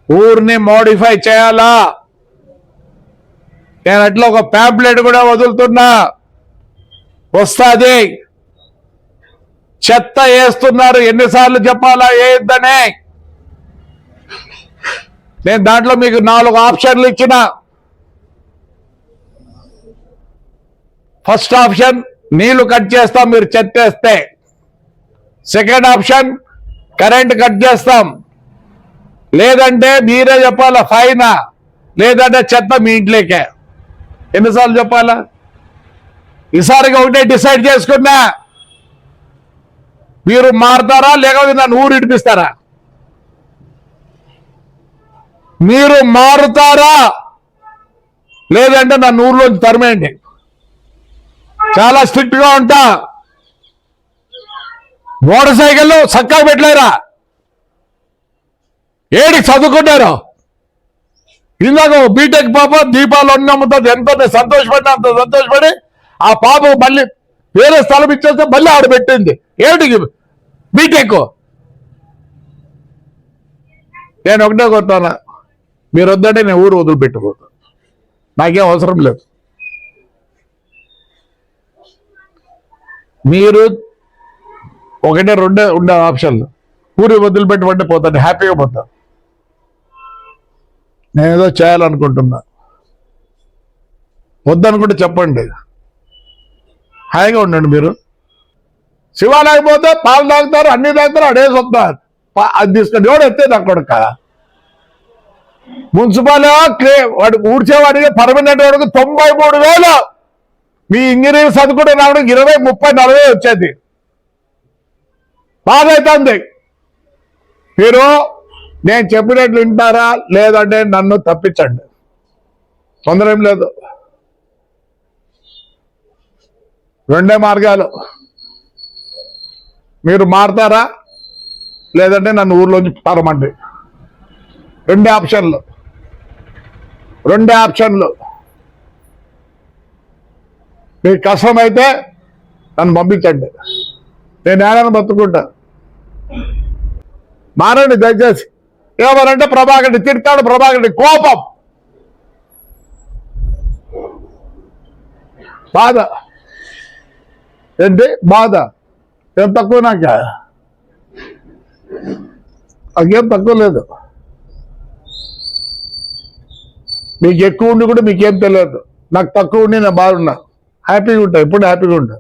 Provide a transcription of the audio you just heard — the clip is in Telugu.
ఊరిని మోడిఫై చేయాలా? నేను అట్లా ఒక ప్యాంప్లెట్ కూడా వదులుతున్నా, వస్తుంది. చెత్త వేస్తున్నారు, ఎన్నిసార్లు చెప్పాలా వేయొద్దనే? నేను దాంట్లో మీకు 4 ఆప్షన్లు ఇచ్చిన. ఫస్ట్ ఆప్షన్, నీళ్లు కట్ చేస్తాం మీరు చెత్త వేస్తే. సెకండ్ ఆప్షన్, కరెంట్ కట్ చేస్తాం. లేదంటే మీరే చెప్పాలా ఫైనా, లేదంటే చెత్త మీ ఇంట్లోకే. ఎన్నిసార్లు చెప్పాలా? ఈసారిగా ఒకటే డిసైడ్ చేసుకున్నా, మీరు మారుతారా లేకపోతే నన్ను ఊరు ఇడిపిస్తారా? మీరు మారుతారా లేదంటే నన్ను ఊర్లోంచి తరిమేయండి. చాలా స్ట్రిక్ట్ గా ఉంటా. మోటార్ సైకిళ్ళు చక్కగా పెట్టలేరా? ఏడికి చదువుకుంటారు? ఇందాక బీటెక్ పాప దీపాలు అన్నీ అమ్ముతుంది, ఎంతో సంతోషపడినా అంత సంతోషపడి ఆ పాప మళ్ళీ వేరే స్థలం ఇచ్చేస్తే మళ్ళీ ఆడ పెట్టింది. ఏమిటికి బీటెక్? నేను ఒకటే కొట్టాను, మీరు వద్దంటే నేను ఊరు వదిలిపెట్టుకోతాను, నాకేం అవసరం లేదు. మీరు ఒకటే రెండే ఉండే ఆప్షన్లు. ఊరి వదిలిపెట్టమంటే పోతాను, హ్యాపీగా పోతాను. నేనేదో చేయాలనుకుంటున్నా, వద్దనుకుంటే చెప్పండి, హాయిగా ఉండండి. మీరు శివాలయం పోతే పాలు తాగుతారు, అన్ని తాగుతారు, అడేసి వస్తారు. అది తీసుకొని ఎవడు ఎత్తే నా కొడుక. మున్సిపల్ వాడు ఊడ్చేవాడికి పర్మనెంట్ వాడికి 93,000. మీ ఇంజనీర్ చదువుకుంటే రావడానికి 20, 30, 40 వచ్చేది. బాధ అవుతుంది. మీరు నేను చెప్పినట్లు వింటారా లేదంటే నన్ను తప్పించండి, తొందర ఏం లేదు. రెండే మార్గాలు, మీరు మారుతారా లేదంటే నన్ను ఊర్లోంచి తరమండి. రెండే ఆప్షన్లు. మీకు కష్టమైతే నన్ను పంపించండి, నేను ఏమైనా బతుకుంటా. మారండి దయచేసి. ఏమనంటే ప్రభాకర్ తిడతాడు, ప్రభాకర్ కోపం, బాధ. ఏంటి బాధ? ఏం తక్కువ? నాకేం తక్కువ లేదు. మీకు ఎక్కువ ఉండి కూడా మీకేం తెలియదు. నాకు తక్కువ ఉండి నేను బాగున్నా, హ్యాపీగా ఉంటా, ఎప్పుడు హ్యాపీగా ఉంటా.